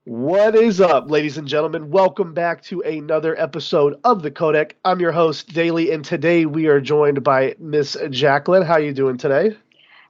What is up, ladies and gentlemen? Welcome back to another episode of the Codec. I'm your host, Daly, and today we are joined by Miss Jacqueline. How are you doing today?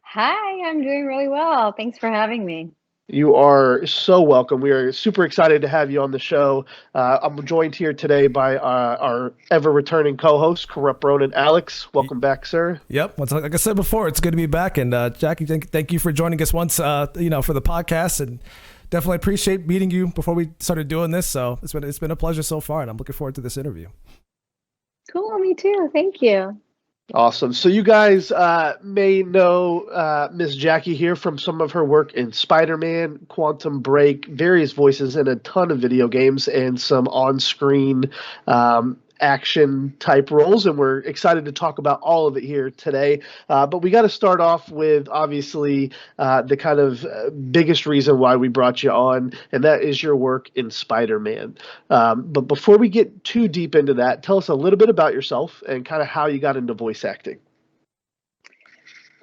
Hi, I'm doing really well. Thanks for having me. You are so welcome. We are super excited to have you on the show. I'm joined here today by our ever-returning co-host, Corrupt Ronan Alex. Welcome back, sir. Yep. Like I said before, it's good to be back. And Jackie, thank you for joining us once, for the podcast, and definitely appreciate meeting you before we started doing this. So it's been a pleasure so far, and I'm looking forward to this interview. Cool, me too. Thank you. Awesome. So you guys may know Miss Jackie here from some of her work in Spider-Man, Quantum Break, various voices in a ton of video games, and some on-screen action type roles, and we're excited to talk about all of it here today. But we got to start off with obviously the kind of biggest reason why we brought you on, and that is your work in Spider-Man. But before we get too deep into that, tell us a little bit about yourself and kind of how you got into voice acting.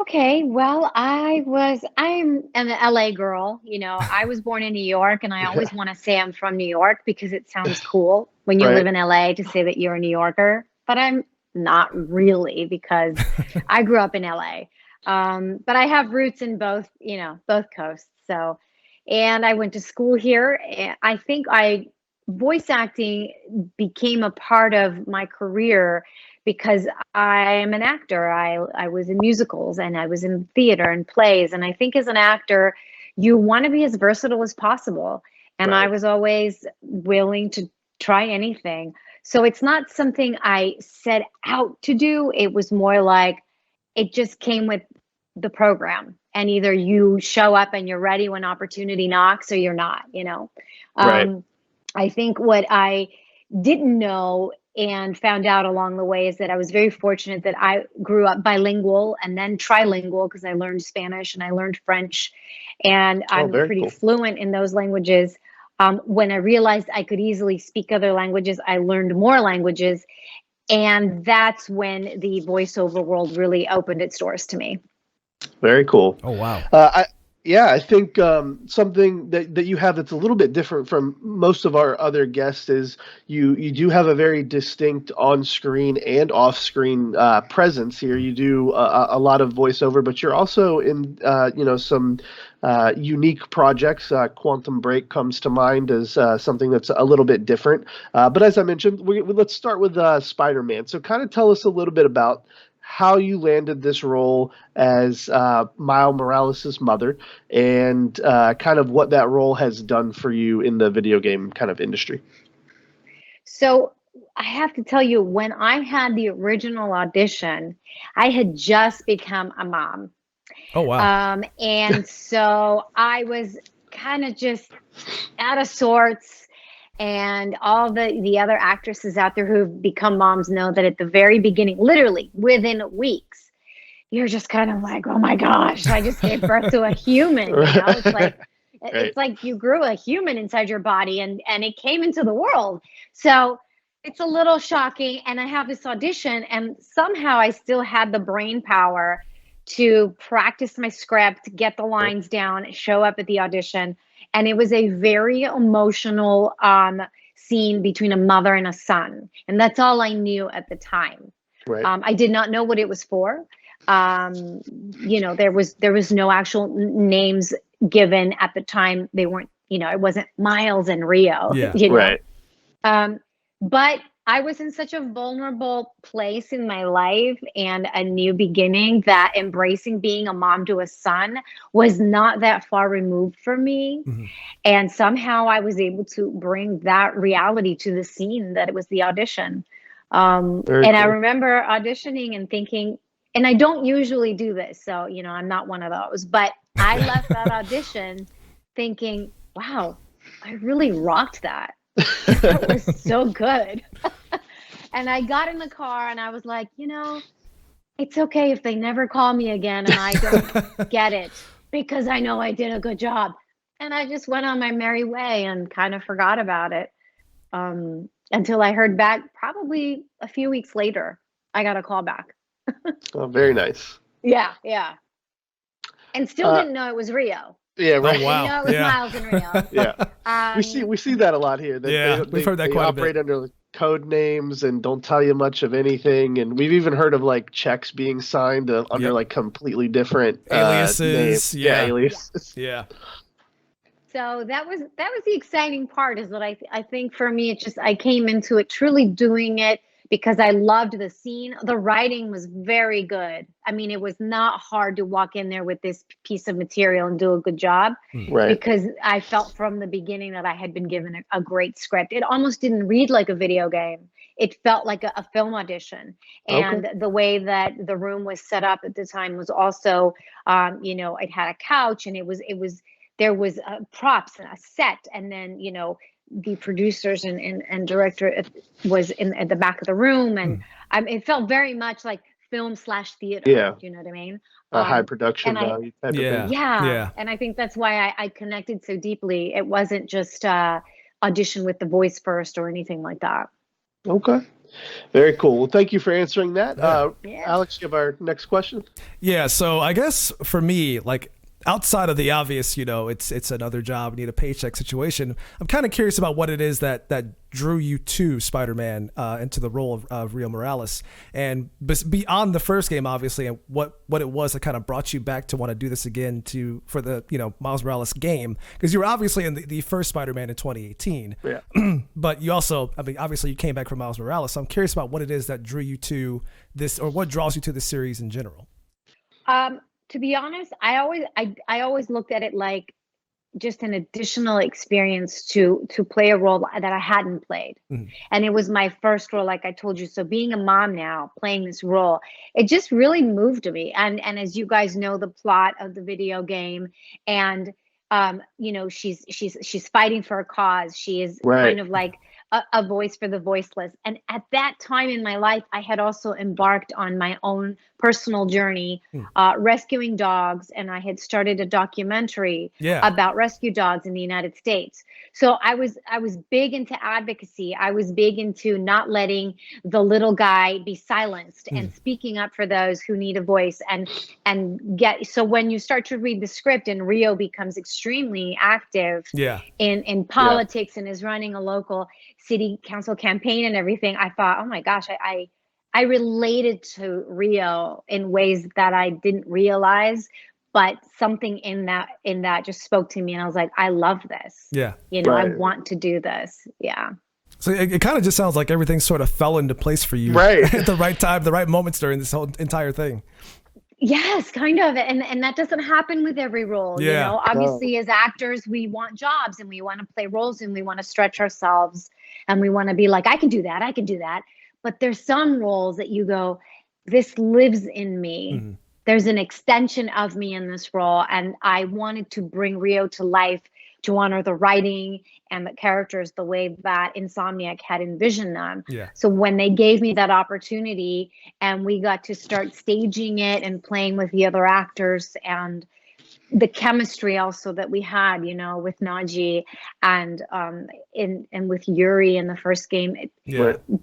Okay, well, I'm an LA girl. I was born in New York, and I always want to say I'm from New York because it sounds cool when you Right. live in LA to say that you're a New Yorker, but I'm not really because I grew up in LA. But I have roots in both coasts. So, and I went to school here. And I think voice acting became a part of my career because I am an actor. I was in musicals and I was in theater and plays. And I think as an actor, you want to be as versatile as possible. And I Right. was always willing to try anything. So it's not something I set out to do. It was more like it just came with the program. And either you show up and you're ready when opportunity knocks or you're not. Right. I think what I didn't know and found out along the way is that I was very fortunate that I grew up bilingual and then trilingual because I learned Spanish and I learned French, and Oh, I'm very pretty cool. fluent in those languages. When I realized I could easily speak other languages, I learned more languages, and that's when the voiceover world really opened its doors to me. Very cool. Oh wow. I think something that you have that's a little bit different from most of our other guests is you do have a very distinct on-screen and off-screen presence here. You do a lot of voiceover, but you're also in some unique projects. Quantum Break comes to mind as something that's a little bit different. But as I mentioned, let's start with Spider-Man. So kind of tell us a little bit about how you landed this role as Miles Morales' mother, and kind of what that role has done for you in the video game kind of industry. So I have to tell you, when I had the original audition, I had just become a mom. Oh wow. And so I was kind of just out of sorts. And all the other actresses out there who've become moms know that at the very beginning, literally within weeks, you're just kind of like, oh my gosh, I just gave birth to a human. It's like Right. it's like you grew a human inside your body and it came into the world. So it's a little shocking. And I have this audition, and somehow I still had the brain power to practice my script, get the lines down, show up at the audition. And it was a very emotional scene between a mother and a son. And that's all I knew at the time. Right. I did not know what it was for. There was no actual names given at the time. They weren't, it wasn't Miles and Rio. Yeah. Right. But I was in such a vulnerable place in my life and a new beginning that embracing being a mom to a son was not that far removed from me. Mm-hmm. And somehow I was able to bring that reality to the scene that it was the audition. Very And I cool. remember auditioning and thinking, and I don't usually do this, so, I'm not one of those, but I left that audition thinking, wow, I really rocked that. That was so good. And I got in the car and I was like, it's okay if they never call me again and I don't get it because I know I did a good job. And I just went on my merry way and kind of forgot about it until I heard back probably a few weeks later. I got a call back. Oh, very nice. Yeah. And still Uh, didn't know it was Rio. Yeah, right. Oh, wow. You know, it was Yeah. Miles and Rio. Yeah, we see that a lot here. We've heard that they quite a operate bit. under code names and don't tell you much of anything. And we've even heard of like checks being signed under Yep. like completely different Aliases. names. Yeah. Aliases. Yeah. So that was the exciting part, is that I think for me, I came into it truly doing it because I loved the scene. The writing was very good. I mean, it was not hard to walk in there with this piece of material and do a good job, Right. because I felt from the beginning that I had been given a great script. It almost didn't read like a video game. It felt like a film audition. And Okay. the way that the room was set up at the time was also, it had a couch, and there was props and a set, and then the producers and director was at the back of the room, and it felt very much like film/theater. Yeah. Do you know what I mean? A high production and I- value type Yeah. of thing. Yeah. And I think that's why I connected so deeply. It wasn't just audition with the voice first or anything like that. Okay. Very cool. Well, thank you for answering that. Yeah. Alex, you have our next question? Yeah, so I guess for me, like outside of the obvious, it's another job, need a paycheck situation. I'm kind of curious about what it is that drew you to Spider-Man, into the role of Rio Morales, and beyond the first game, obviously, and what it was that kind of brought you back to want to do this again for the Miles Morales game, because you were obviously in the first Spider-Man in 2018, Yeah. but you also, I mean, obviously you came back from Miles Morales. So I'm curious about what it is that drew you to this, or what draws you to the series in general. To be honest, I always looked at it like just an additional experience to play a role that I hadn't played. Mhm. And it was my first role, like I told you. So being a mom now, playing this role, it just really moved me. And as you guys know, the plot of the video game, and she's fighting for a cause. She is Right. kind of like a voice for the voiceless. And at that time in my life, I had also embarked on my own personal journey, rescuing dogs, and I had started a documentary about rescue dogs in the United States. So I was big into advocacy. I was big into not letting the little guy be silenced and speaking up for those who need a voice. So when you start to read the script, and Rio becomes extremely active in politics and is running a local city council campaign and everything, I thought, oh my gosh, I related to Rio in ways that I didn't realize, but something in that just spoke to me, and I was like, I love this. Yeah. I want to do this. Yeah. So it kind of just sounds like everything sort of fell into place for you Right. at the right time, the right moments during this whole entire thing. Yes, kind of. And that doesn't happen with every role. Yeah. Obviously, as actors, we want jobs, and we want to play roles, and we want to stretch ourselves, and we want to be like, I can do that. But there's some roles that you go, this lives in me. Mm-hmm. There's an extension of me in this role. And I wanted to bring Rio to life, to honor the writing and the characters the way that Insomniac had envisioned them. Yeah. So when they gave me that opportunity, and we got to start staging it and playing with the other actors, and the chemistry also that we had, with Najee and with Yuri in the first game,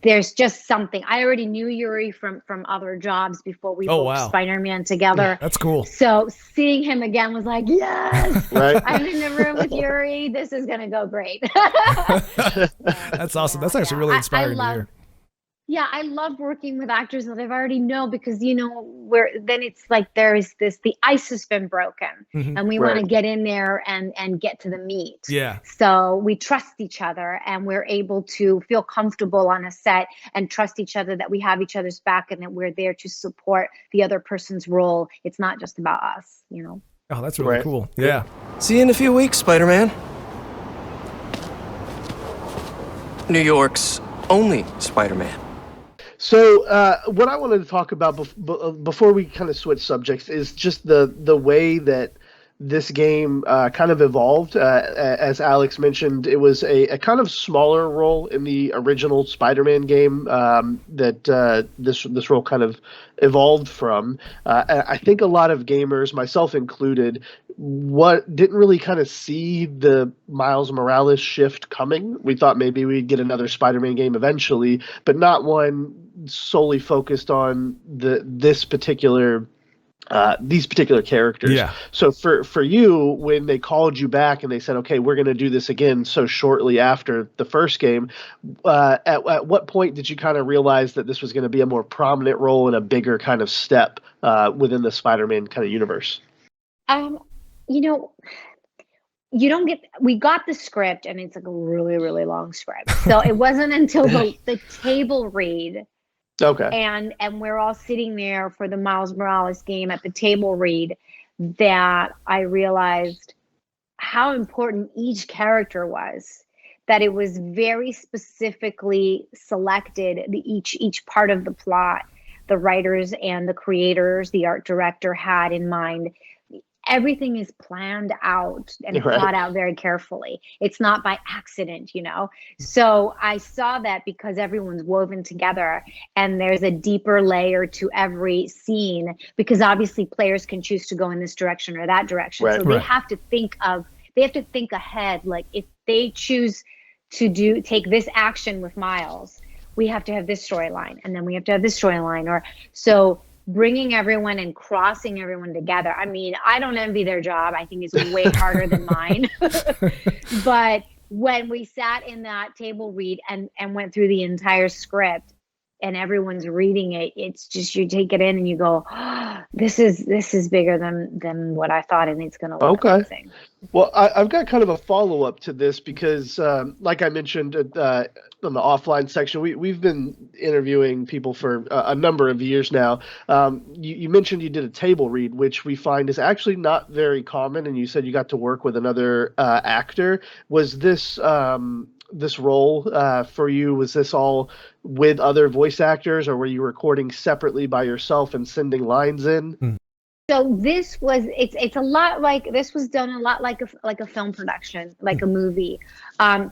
there's just something. I already knew Yuri from other jobs before we booked Spider-Man together. That's cool. So seeing him again was like, yes, Right. I'm in the room with Yuri. This is gonna go great. That's awesome. That's actually really inspiring to hear. Yeah, I love working with actors that I've already know, because where then it's like the ice has been broken, and we want to get in there and get to the meat. Yeah. So we trust each other, and we're able to feel comfortable on a set and trust each other, that we have each other's back, and that we're there to support the other person's role. It's not just about us, Oh, that's really cool. Yeah. See you in a few weeks, Spider-Man. New York's only Spider-Man. So what I wanted to talk about before we kind of switch subjects is just the way that this game kind of evolved. As Alex mentioned, it was a kind of smaller role in the original Spider-Man game that this role kind of evolved from. I think a lot of gamers, myself included, didn't really kind of see the Miles Morales shift coming. We thought maybe we'd get another Spider-Man game eventually, but not one solely focused on this particular these particular characters. Yeah. So for you, when they called you back and they said, okay, we're going to do this again so shortly after the first game, at what point did you kind of realize that this was going to be a more prominent role and a bigger kind of step within the Spider-Man kind of universe? You know, we got the script, and it's like a really, really long script. So it wasn't until the table read. Okay. And we're all sitting there for the Miles Morales game at the table read that I realized how important each character was, that it was very specifically selected, each part of the plot, the writers and the creators, the art director had in mind. Everything is planned out and thought out very carefully. It's not by accident, you know? So I saw that because everyone's woven together and there's a deeper layer to every scene, because obviously players can choose to go in this direction or that direction. So they have to think ahead. Like if they choose to take this action with Miles, we have to have this storyline, and then we have to have this storyline. Or so bringing everyone and crossing everyone together. I mean, I don't envy their job. I think it's way harder than mine. But when we sat in that table read and went through the entire script and everyone's reading it, it's just, you take it in and you go, oh, this is bigger than what I thought, and it's going to look amazing. Well, I've got kind of a follow-up to this because, like I mentioned on the offline section, we've been interviewing people for a number of years now. You mentioned you did a table read, which we find is actually not very common, and you said you got to work with another actor. Was this role for you, was this all with other voice actors, or were you recording separately by yourself and sending lines in? So this was, it's a lot like, this was done a lot like a film production, like a movie.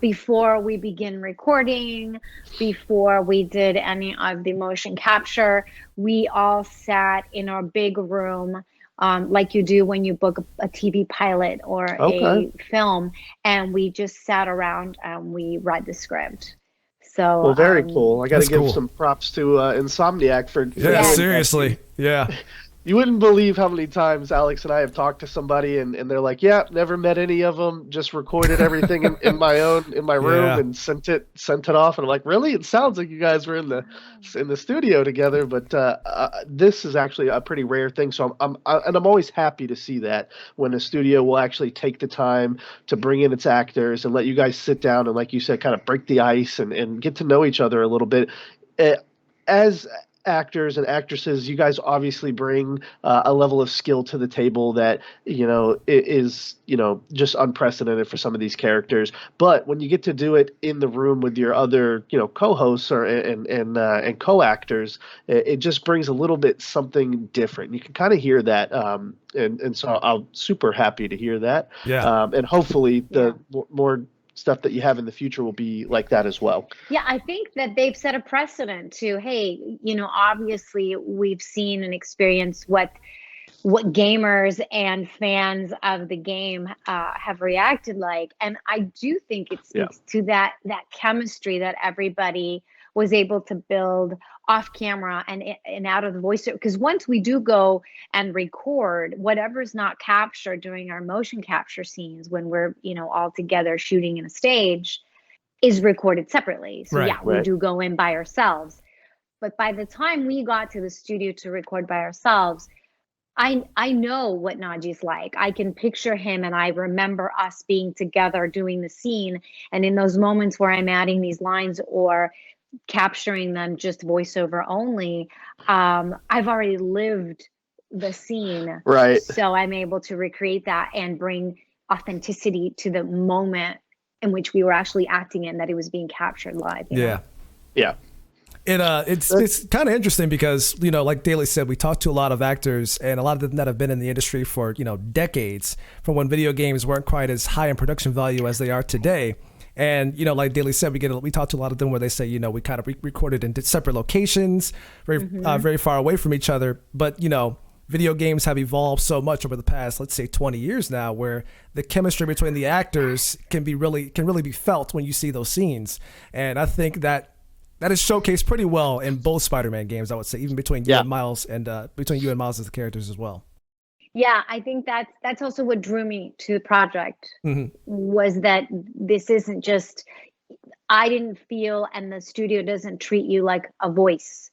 Before we begin recording, before we did any of the motion capture, we all sat in our big room, like you do when you book a TV pilot or a film, and we just sat around and we read the script. So, well, very cool. I got to give some props to Insomniac for seriously. Yeah. You wouldn't believe how many times Alex and I have talked to somebody and they're like, yeah, never met any of them, just recorded everything in my room and sent it off. And I'm like, really? It sounds like you guys were in the studio together, but this is actually a pretty rare thing. So I'm always happy to see that when a studio will actually take the time to bring in its actors and let you guys sit down and, like you said, kind of break the ice and get to know each other a little bit. As actors and actresses, you guys obviously bring a level of skill to the table that is just unprecedented for some of these characters. But when you get to do it in the room with your other co-hosts and co-actors, it just brings a little bit something different. You can kind of hear that, and so I'm super happy to hear that. And hopefully the more stuff that you have in the future will be like that as well. Yeah, I think that they've set a precedent to, hey, obviously we've seen and experienced what gamers and fans of the game have reacted like. And I do think it speaks to that chemistry that everybody was able to build off camera and out of the voiceover. Because once we do go and record, whatever's not captured during our motion capture scenes when we're, all together shooting in a stage is recorded separately. So we do go in by ourselves. But by the time we got to the studio to record by ourselves, I know what Najee's like. I can picture him, and I remember us being together doing the scene. And in those moments where I'm adding these lines or capturing them just voiceover only, I've already lived the scene. Right. So I'm able to recreate that and bring authenticity to the moment in which we were actually acting in, that it was being captured live. Yeah. It's kind of interesting because, like Daly said, we talked to a lot of actors, and a lot of them that have been in the industry for, decades, from when video games weren't quite as high in production value as they are today. And, like Daly said, we talked to a lot of them where they say, we kind of recorded in separate locations, very far away from each other. But, video games have evolved so much over the past, let's say 20 years now, where the chemistry between the actors can really be felt when you see those scenes. And I think that is showcased pretty well in both Spider-Man games, I would say, even between you and Miles, and between you and Miles as the characters as well. Yeah, I think that's also what drew me to the project, was that this isn't just, I didn't feel, and the studio doesn't treat you like a voice.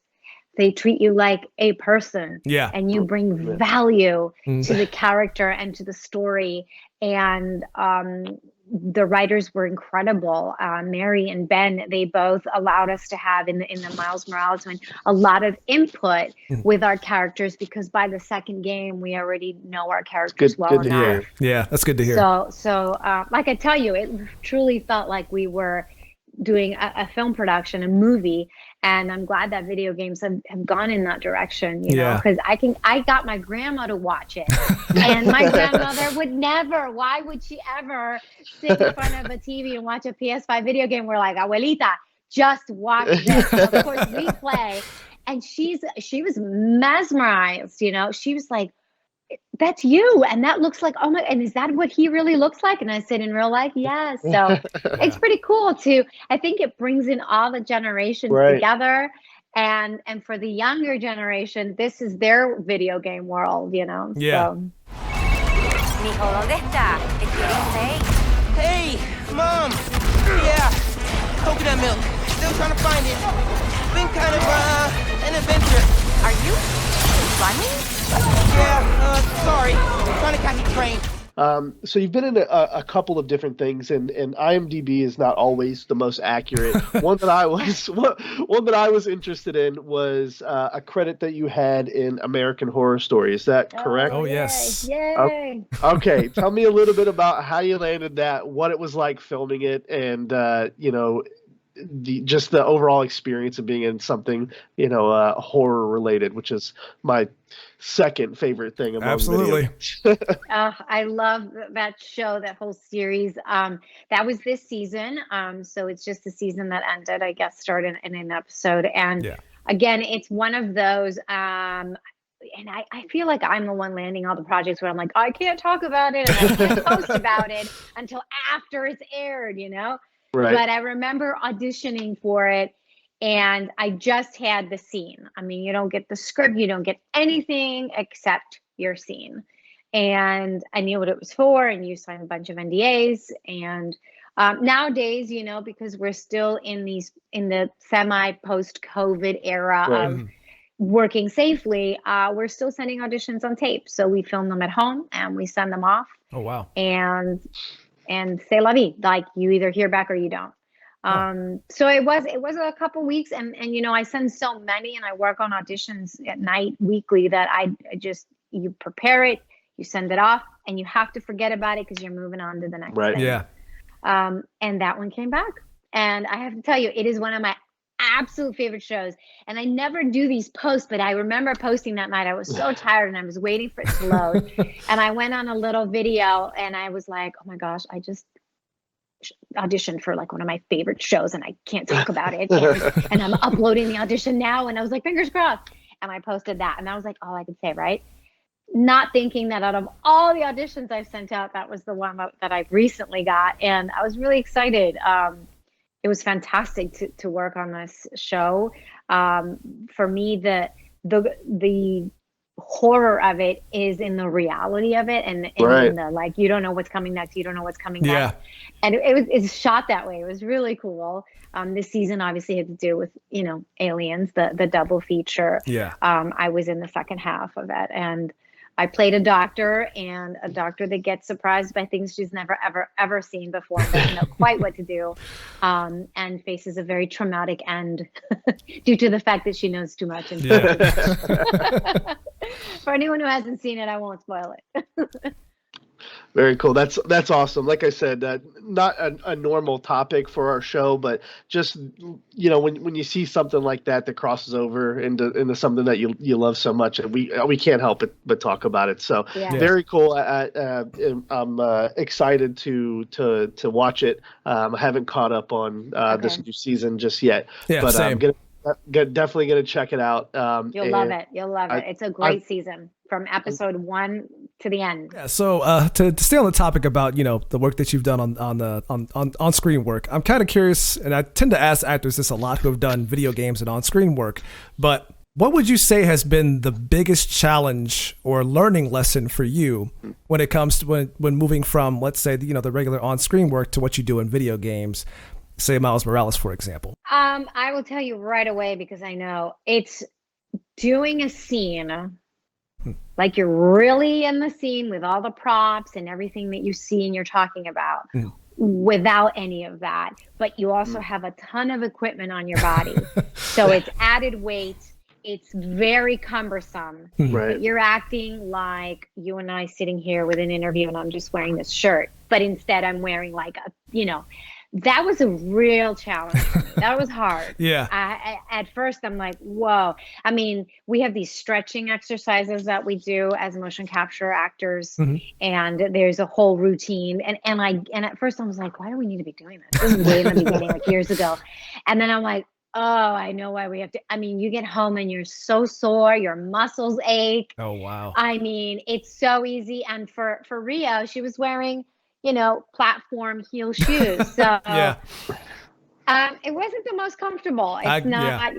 They treat you like a person. Yeah. And you bring value to the character and to the story. And the writers were incredible. Mary and Ben, they both allowed us to have in the Miles Morales one a lot of input with our characters, because by the second game we already know our characters well enough. Yeah, that's good to hear. So like I tell you, it truly felt like we were doing a film production, a movie, and I'm glad that video games have gone in that direction, you know, because I got my grandma to watch it, and my grandmother would never. Why would she ever sit in front of a TV and watch a PS5 video game? We're like, abuelita, just watch this. Of course, we play, and she was mesmerized. You know, she was like, that's you, and that looks like, oh my, and is that what he really looks like? And I said, in real life, yes. So it's pretty cool too. I think it brings in all the generations together, and for the younger generation, this is their video game world, you know. So. Mijo, ¿dónde está? Te quieren ver. Hey, Mom. Yeah, coconut milk. Still trying to find it. Been kind of an adventure. Are you running? Yeah, sorry. Trying to catch a train. So you've been in a couple of different things, and IMDb is not always the most accurate. One that I was interested in was a credit that you had in American Horror Story. Is that correct? Oh yes. Yay. Okay. Tell me a little bit about how you landed that, what it was like filming it, and you know, just the overall experience of being in something, you know, horror related, which is my second favorite thing among Absolutely. I love that show, that whole series. That was this season. So it's just the season that ended, I guess, started in an episode. And again, it's one of those, and I feel like I'm the one landing all the projects where I'm like, I can't talk about it, and I can't post about it until after it's aired, you know? Right. But I remember auditioning for it, and I just had the scene. I mean, you don't get the script, you don't get anything except your scene. And I knew what it was for, and you sign a bunch of NDAs. And nowadays, you know, because we're still in the semi-post-COVID era of working safely, we're still sending auditions on tape. So we film them at home and we send them off. Oh, wow. And c'est la vie, like you either hear back or you don't. So it was a couple weeks, and you know, I send so many, and I work on auditions at night weekly, that I just, you prepare it, you send it off, and you have to forget about it because you're moving on to the next thing. Yeah. And that one came back, and I have to tell you, it is one of my absolute favorite shows. And I never do these posts, but I remember posting that night. I was so tired and I was waiting for it to load. And I went on a little video and I was like, oh my gosh, I just auditioned for like one of my favorite shows and I can't talk about it. And I'm uploading the audition now. And I was like, fingers crossed. And I posted that. And that was like all I could say, right? Not thinking that out of all the auditions I've sent out, that was the one that I recently got. And I was really excited. It was fantastic to work on this show. For me, the horror of it is in the reality of it, and in the, like, you don't know what's coming next. You don't know what's coming next. And it's shot that way. It was really cool. This season obviously had to do with, you know, Aliens, the double feature. I was in the second half of it, and I played a doctor that gets surprised by things she's never, ever seen before, doesn't know quite what to do, and faces a very traumatic end due to the fact that she knows too much. For anyone who hasn't seen it, I won't spoil it. Very cool. That's awesome. Like I said, not a normal topic for our show, but just, you know, when you see something like that crosses over into something that you love so much, and we can't help it but talk about it. So very cool. I'm excited to watch it. I haven't caught up on this new season just yet, but same. I'm definitely gonna check it out. You'll love it. You'll love it. It's a great season from episode 1 to the end. Yeah. So to stay on the topic about, you know, the work that you've done on screen work, I'm kind of curious, and I tend to ask actors this a lot who have done video games and on screen work. But What would you say has been the biggest challenge or learning lesson for you when it comes to when moving from, let's say, the regular on-screen work to what you do in video games, say Miles Morales, for example? I will tell you right away, because I know it's doing a scene like you're really in the scene with all the props and everything that you see and you're talking about. Without any of that, but you also have a ton of equipment on your body. So it's added weight. It's very cumbersome. Right. You're acting like you and I sitting here with an interview and I'm just wearing this shirt, but instead I'm wearing like that was a real challenge for me. That was hard. Yeah. At first I'm like, whoa. I mean, we have these stretching exercises that we do as motion capture actors, and there's a whole routine. And at first I was like, why do we need to be doing this? This is way in the beginning, like years ago. And then I'm like, oh, I know why we have to. I mean, you get home and you're so sore, your muscles ache. Oh, wow. I mean, it's so easy. And for Rio, she was wearing, platform heel shoes. So Yeah. it wasn't the most comfortable. It's not,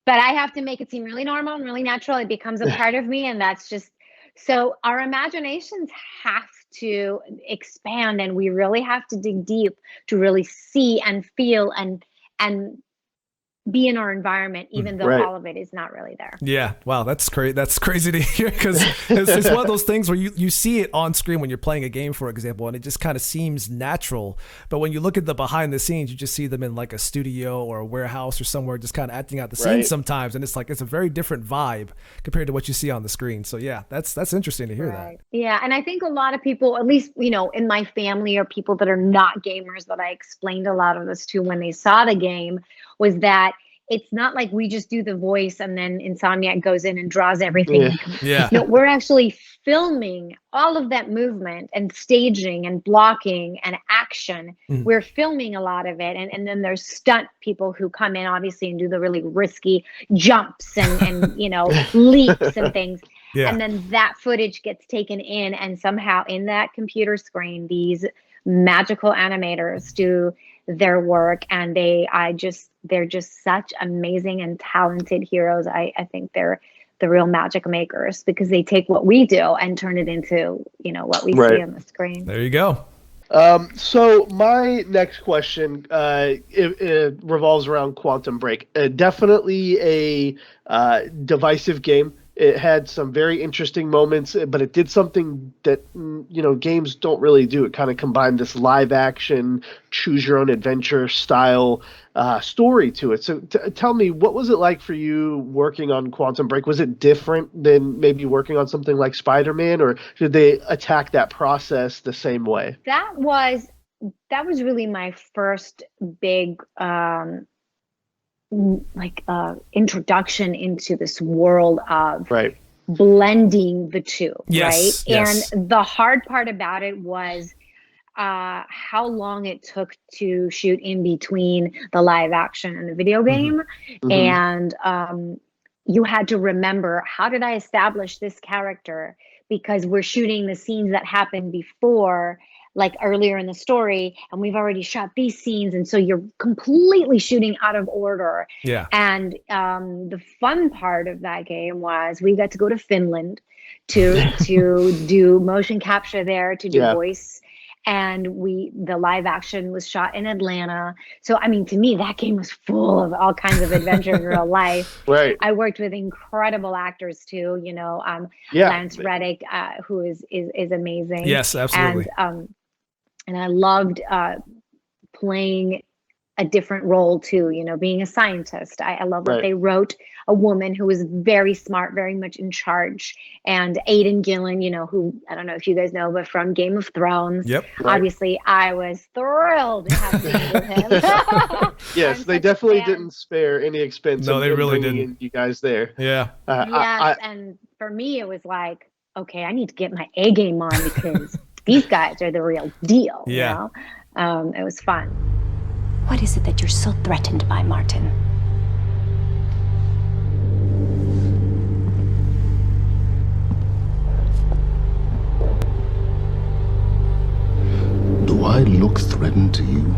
but I have to make it seem really normal and really natural. It becomes a part of me. And that's just, so our imaginations have to expand, and we really have to dig deep to really see and feel and be in our environment, even though all of it is not really there. Yeah. Wow. That's crazy. That's crazy to hear, because it's one of those things where you see it on screen when you're playing a game, for example, and it just kind of seems natural. But when you look at the behind the scenes, you just see them in like a studio or a warehouse or somewhere just kind of acting out the scene sometimes. And it's like, it's a very different vibe compared to what you see on the screen. So yeah, that's interesting to hear that. Yeah. And I think a lot of people, at least, in my family or people that are not gamers, that I explained a lot of this to when they saw the game, was that it's not like we just do the voice and then Insomniac goes in and draws everything. Yeah. No, we're actually filming all of that movement and staging and blocking and action. We're filming a lot of it. And then there's stunt people who come in, obviously, and do the really risky jumps and leaps and things. Yeah. And then that footage gets taken in, and somehow in that computer screen, these magical animators do their work, and they're just such amazing and talented heroes. I think they're the real magic makers, because they take what we do and turn it into what we see on the screen. There you go. So my next question it revolves around Quantum Break. Definitely a divisive game. It had some very interesting moments, but it did something that, games don't really do. It kind of combined this live action, choose your own adventure style story to it. So tell me, what was it like for you working on Quantum Break? Was it different than maybe working on something like Spider-Man, or did they attack that process the same way? That was really my first big introduction into this world of blending the two. Yes. And the hard part about it was how long it took to shoot in between the live action and the video game. And you had to remember, how did I establish this character? Because we're shooting the scenes that happened before, like earlier in the story, and we've already shot these scenes, and so you're completely shooting out of order. Yeah. And the fun part of that game was we got to go to Finland to do motion capture there, to do voice, and the live action was shot in Atlanta. So I mean, to me, that game was full of all kinds of adventure in real life. Right. I worked with incredible actors too, Lance Reddick, who is amazing. Yes, absolutely. And I loved playing a different role too, being a scientist. I love that they wrote a woman who was very smart, very much in charge. And Aidan Gillen, who, I don't know if you guys know, but from Game of Thrones. Yep. Obviously, I was thrilled to have been with him. Yes, they definitely didn't spare any expense. No, they really didn't. You guys there. Yeah. Yes, and for me, it was like, okay, I need to get my A game on, because these guys are the real deal. Yeah. It was fun. What is it that you're so threatened by, Martin? Do I look threatened to you?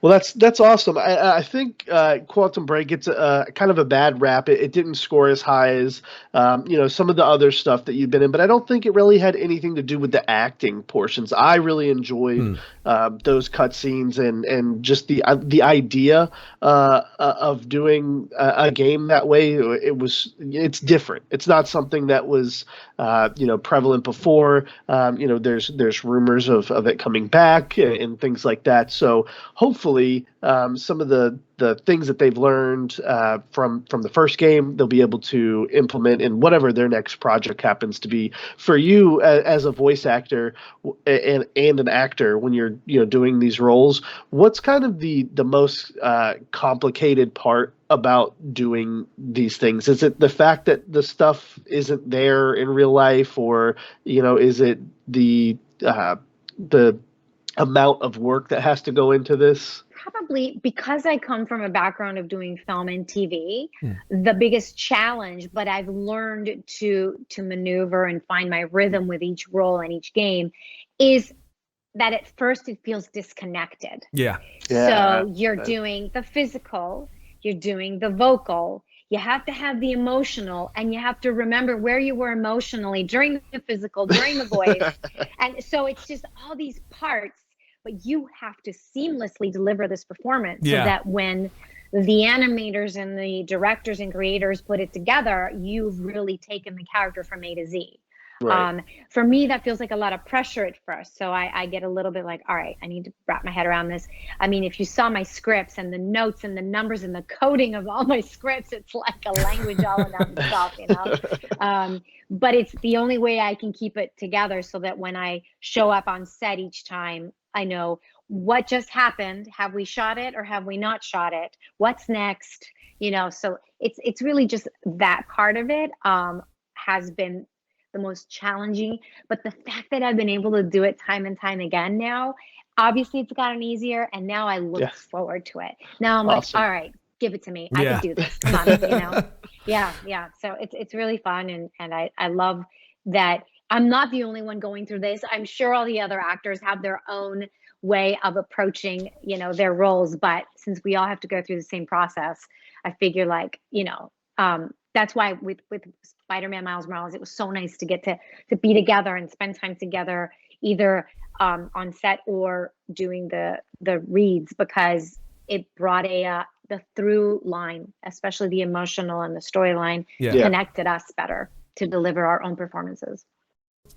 Well, that's awesome. I think Quantum Break gets a kind of a bad rap. It didn't score as high as some of the other stuff that you've been in, but I don't think it really had anything to do with the acting portions. I really enjoyed those cutscenes and just the idea of doing a game that way. It's different. It's not something that was prevalent before. There's rumors of it coming back and things like that. So hopefully some of the things that they've learned from the first game, they'll be able to implement in whatever their next project happens to be. For you as a voice actor and an actor, when you're doing these roles, what's kind of the most complicated part about doing these things? Is it the fact that the stuff isn't there in real life, or is it the amount of work that has to go into this? Probably because I come from a background of doing film and TV, the biggest challenge, but I've learned to maneuver and find my rhythm with each role and each game, is that at first it feels disconnected. Yeah. So you're doing the physical, you're doing the vocal, you have to have the emotional, and you have to remember where you were emotionally during the physical, during the voice. And so it's just all these parts, but you have to seamlessly deliver this performance so that when the animators and the directors and creators put it together, you've really taken the character from A to Z. Right. For me, that feels like a lot of pressure at first. So I get a little bit like, all right, I need to wrap my head around this. I mean, if you saw my scripts and the notes and the numbers and the coding of all my scripts, it's like a language all in itself, but it's the only way I can keep it together so that when I show up on set each time, I know what just happened. Have we shot it or have we not shot it? What's next? So it's really just that part of it has been the most challenging, but the fact that I've been able to do it time and time again now, obviously it's gotten easier, and now I look forward to it. Now I'm like, all right, give it to me. I can do this. Come on, Yeah. So it's really fun, and I love that I'm not the only one going through this. I'm sure all the other actors have their own way of approaching, their roles, but since we all have to go through the same process, I figure that's why with Spider-Man Miles Morales, it was so nice to get to be together and spend time together, either on set or doing the reads, because it brought the through line, especially the emotional and the storyline, connected us better to deliver our own performances.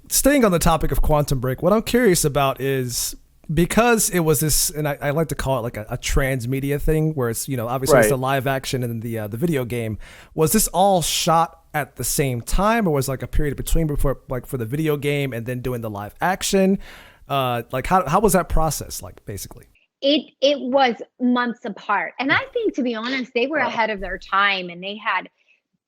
Staying on the topic of Quantum Break, what I'm curious about is, because it was this, and I like to call it like a transmedia thing, where it's, obviously it's the live action and the video game. Was this all shot at the same time, or was like a period between before, like for the video game and then doing the live action? How was that process like, basically? It was months apart. And I think, to be honest, they were ahead of their time, and they had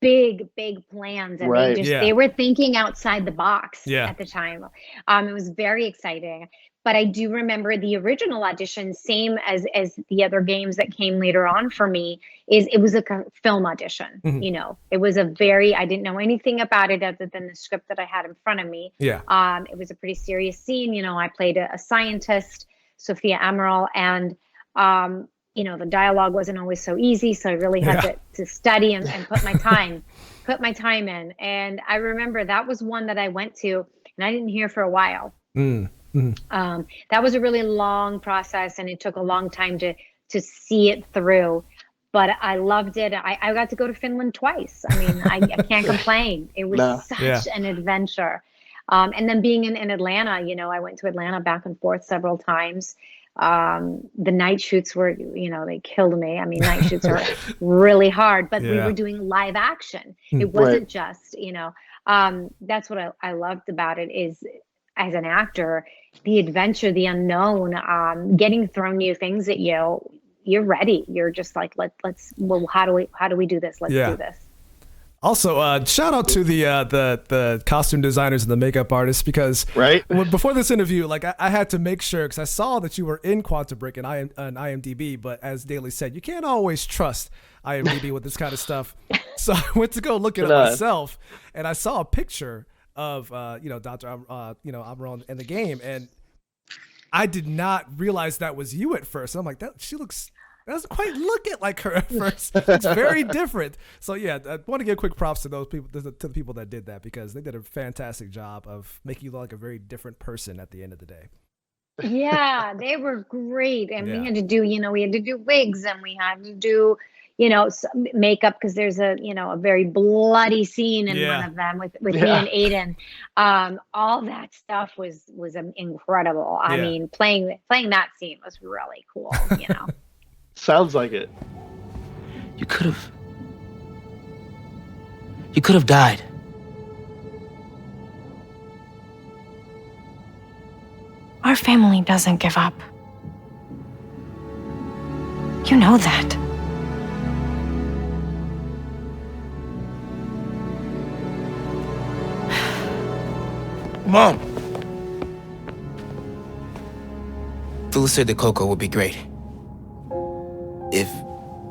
big plans, and they were thinking outside the box at the time. It was very exciting. But I do remember the original audition, same as the other games that came later on for me, it was a film audition. It was I didn't know anything about it other than the script that I had in front of me. It was a pretty serious scene. I played a scientist, Sofia Amaal, and the dialogue wasn't always so easy, so I really had to study and put my time in. And I remember that was one that I went to, and I didn't hear for a while. That was a really long process, and it took a long time to see it through, but I loved it. I got to go to Finland twice. I mean, I can't complain. It was such an adventure. And then being in Atlanta, I went to Atlanta back and forth several times. The night shoots were, they killed me. I mean, night shoots are really hard, but we were doing live action. It wasn't just, that's what I loved about it, is as an actor, the adventure, the unknown, getting thrown new things at you, you're ready. You're just like, how do we do this? Let's do this. Also, shout out to the costume designers and the makeup artists, because before this interview, like I had to make sure, because I saw that you were in Quantum Break and IMDb, but as Daly said, you can't always trust IMDb with this kind of stuff. So I went to go look at it myself, and I saw a picture of Dr. Amaal in the game, and I did not realize that was you at first. I'm like, that doesn't quite look it like her at first. It's very different. So yeah, I want to give quick props to those people, to the people that did that, because they did a fantastic job of making you look like a very different person at the end of the day. Yeah, they were great. And Yeah. we had to do wigs, and we had to do, makeup, because there's a very bloody scene in one of them with me and Aiden. All that stuff was incredible. I mean, playing that scene was really cool, Sounds like it. You could have died. Our family doesn't give up. You know that. Mom! Dulce de Coco would be great. If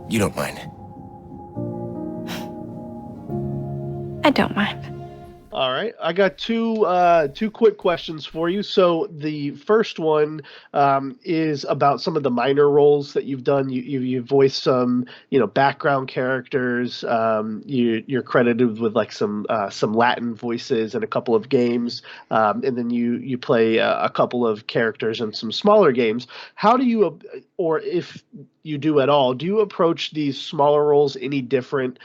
you don't mind. I don't mind. All right, I got two quick questions for you. So the first one is about some of the minor roles that you've done. You voiced some background characters. You're credited with like some Latin voices in a couple of games, and then you play a couple of characters in some smaller games. How do you, or if you do at all, do you approach these smaller roles any different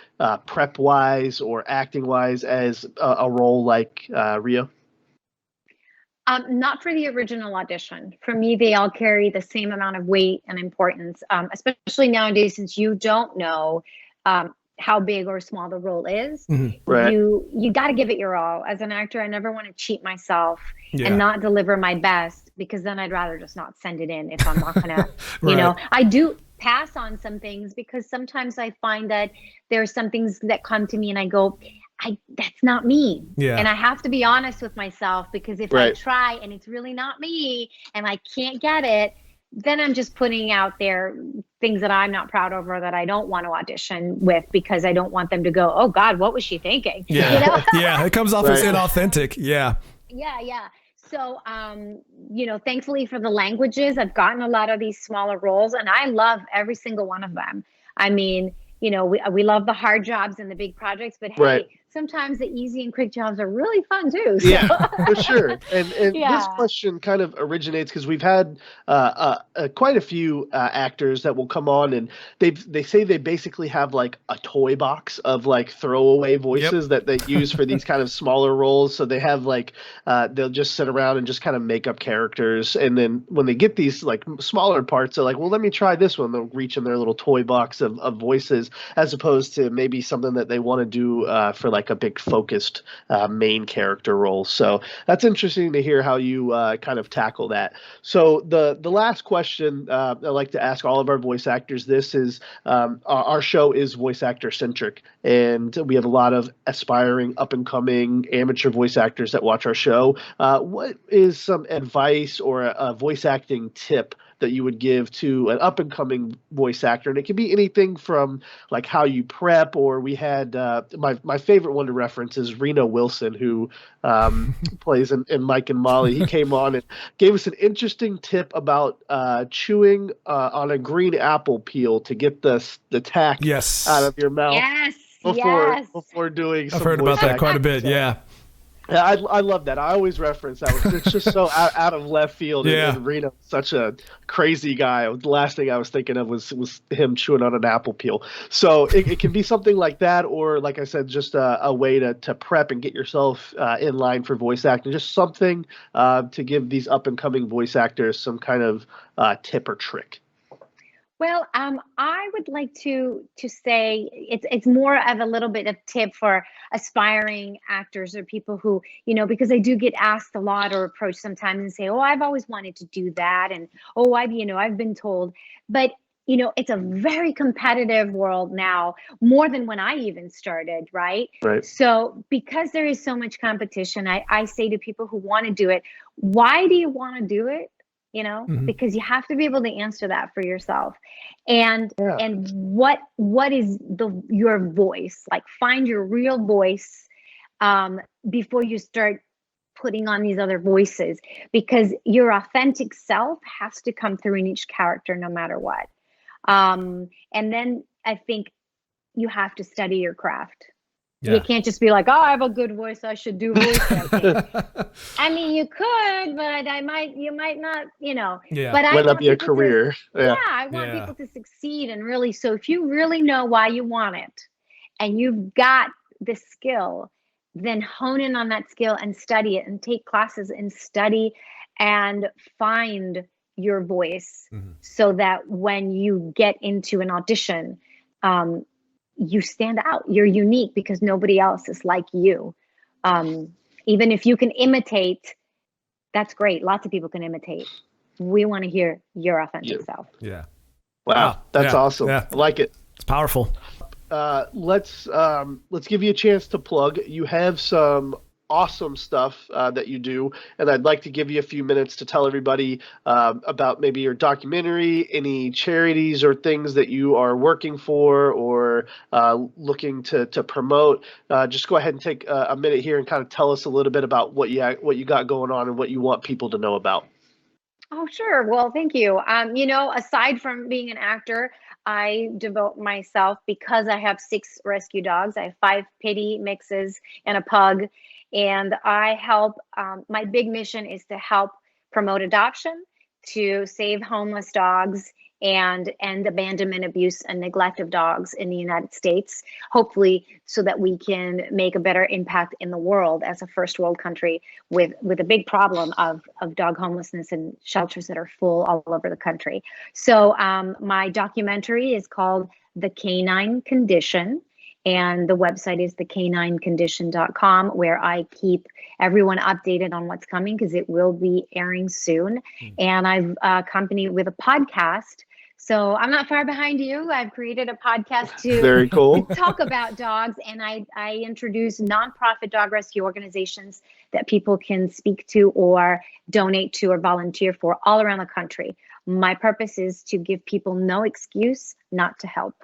prep wise or acting wise as a role like Rio? Not for the original audition. For me, they all carry the same amount of weight and importance, especially nowadays, since you don't know how big or small the role is. Right. You got to give it your all. As an actor, I never want to cheat myself and not deliver my best, because then I'd rather just not send it in if I'm not gonna, I do pass on some things, because sometimes I find that there are some things that come to me and I go, that's not me. Yeah. And I have to be honest with myself, because if I try and it's really not me and I can't get it, then I'm just putting out there things that I'm not proud of or that I don't want to audition with, because I don't want them to go, oh God, what was she thinking? Yeah. Yeah. It comes off as inauthentic. Yeah. Yeah. So, thankfully for the languages, I've gotten a lot of these smaller roles, and I love every single one of them. I mean, we love the hard jobs and the big projects, but hey, sometimes the easy and quick jobs are really fun too. So. Yeah, for sure. And this question kind of originates because we've had quite a few actors that will come on, and they say they basically have like a toy box of like throwaway voices that they use for these kind of smaller roles. So they have like they'll just sit around and just kind of make up characters, and then when they get these like smaller parts, they're like, well, let me try this one. They'll reach in their little toy box of voices, as opposed to maybe something that they want to do for like a big focused main character role. So that's interesting to hear how you kind of tackle that. So the last question I like to ask all of our voice actors, this is our show is voice actor centric, and we have a lot of aspiring up and coming amateur voice actors that watch our show. What is some advice or a voice acting tip that you would give to an up and coming voice actor? And it can be anything from like how you prep, or we had my favorite one to reference is Reno Wilson, who plays in Mike and Molly. He came on and gave us an interesting tip about chewing on a green apple peel to get the tack out of your mouth before doing some I've heard about that quite a bit. Yeah. Yeah, I love that. I always reference that because it's just so out of left field. And Reno's such a crazy guy. The last thing I was thinking of was him chewing on an apple peel. So it can be something like that, or like I said, just a way to prep and get yourself in line for voice acting. Just something to give these up and coming voice actors some kind of tip or trick. Well, I would like to say it's more of a little bit of tip for aspiring actors or people who, because I do get asked a lot or approached sometimes and say, oh, I've always wanted to do that. And, oh, I've been told. But, it's a very competitive world now, more than when I even started, right? Right. So because there is so much competition, I say to people who want to do it, why do you want to do it? Because you have to be able to answer that for yourself. And what is your voice? Like, find your real voice before you start putting on these other voices, because your authentic self has to come through in each character no matter what. And then I think you have to study your craft. Yeah. You can't just be like, oh, I have a good voice, I should do voice acting. I mean, you could, but you might not, Yeah. But I Might not want be a people to- career. Yeah. I want Yeah. people to succeed, and really, so if you really know why you want it and you've got the skill, then hone in on that skill and study it and take classes and study and find your voice, so that when you get into an audition, you stand out. You're unique because nobody else is like you. Even if you can imitate, that's great. Lots of people can imitate. We want to hear your authentic self. Yeah. Wow. That's awesome. Yeah. I like it. It's powerful. Let's give you a chance to plug. You have some awesome stuff that you do, and I'd like to give you a few minutes to tell everybody about maybe your documentary, any charities or things that you are working for or looking to promote. Just go ahead and take a minute here and kind of tell us a little bit about what you got going on and what you want people to know about. Oh, sure. Well, thank you. Aside from being an actor, I devote myself, because I have 6 rescue dogs. I have 5 pitty mixes and a pug. And I help, my big mission is to help promote adoption, to save homeless dogs, and end abandonment, abuse, and neglect of dogs in the United States, hopefully so that we can make a better impact in the world as a first world country with a big problem of dog homelessness and shelters that are full all over the country. So my documentary is called The Canine Condition. And the website is thecaninecondition.com, where I keep everyone updated on what's coming, because it will be airing soon. And I've accompanied with a podcast. So I'm not far behind you. I've created a podcast to Very cool. talk about dogs. And I introduce nonprofit dog rescue organizations that people can speak to or donate to or volunteer for all around the country. My purpose is to give people no excuse not to help.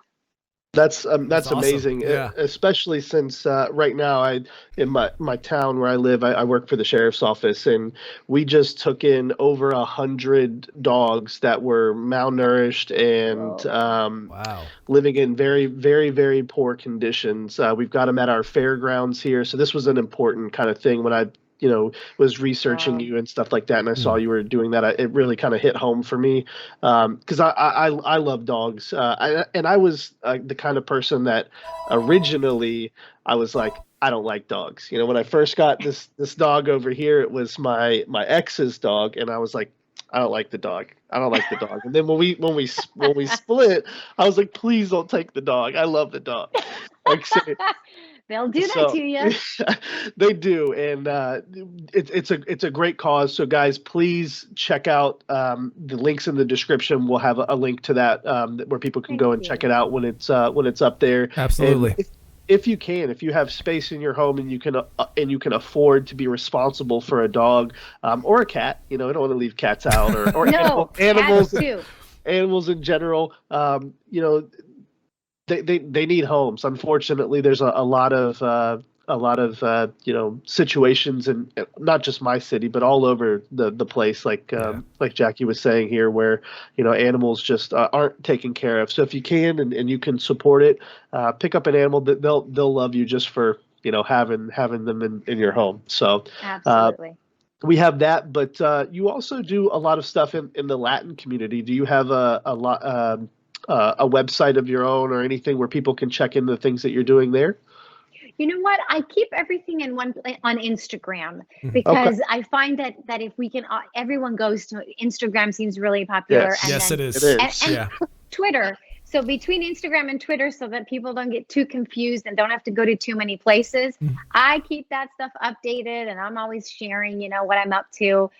That's awesome. amazing, Yeah. especially since right now in my town where I live, I work for the sheriff's office, and we just took in over 100 dogs that were malnourished and living in very, very, very poor conditions. We've got them at our fairgrounds here, so this was an important kind of thing when I was researching you and stuff like that, and I saw you were doing that. It really kind of hit home for me, because I love dogs, and I was the kind of person that originally I was like, I don't like dogs. When I first got this dog over here, it was my ex's dog, and I was like, I don't like the dog. I don't like the dog. And then when we split, I was like, please don't take the dog. I love the dog. Like, they'll do that to you. They do, and it's a great cause. So guys, please check out the links in the description. We'll have a link to that where people can go and check it out when it's up there. Absolutely. And if you have space in your home and you can afford to be responsible for a dog or a cat, I don't want to leave cats out or No, animals cats too. Animals in general. They need homes. Unfortunately, there's a lot of situations, and not just my city, but all over the place. Like Jackie was saying here, where animals just aren't taken care of. So if you can and you can support it, pick up an animal that they'll love you just for having them in your home. So absolutely. We have that, but you also do a lot of stuff in the Latin community. Do you have a website of your own or anything where people can check in the things that you're doing there? You know what? I keep everything in one on Instagram, because I find that if we can, everyone goes to Instagram, seems really popular. Yes, and yes, then, it is. And Twitter. So between Instagram and Twitter, so that people don't get too confused and don't have to go to too many places, I keep that stuff updated, and I'm always sharing, what I'm up to.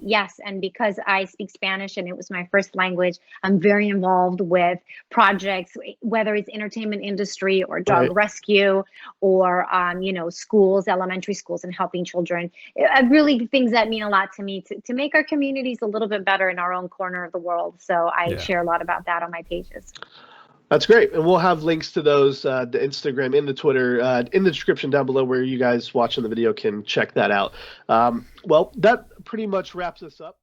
Yes, and because I speak Spanish and it was my first language, I'm very involved with projects, whether it's entertainment industry or dog rescue or, schools, elementary schools, and helping children. Really things that mean a lot to me to make our communities a little bit better in our own corner of the world. So I share a lot about that on my pages. That's great. And we'll have links to those, the Instagram and the Twitter, in the description down below where you guys watching the video can check that out. Well, that pretty much wraps us up.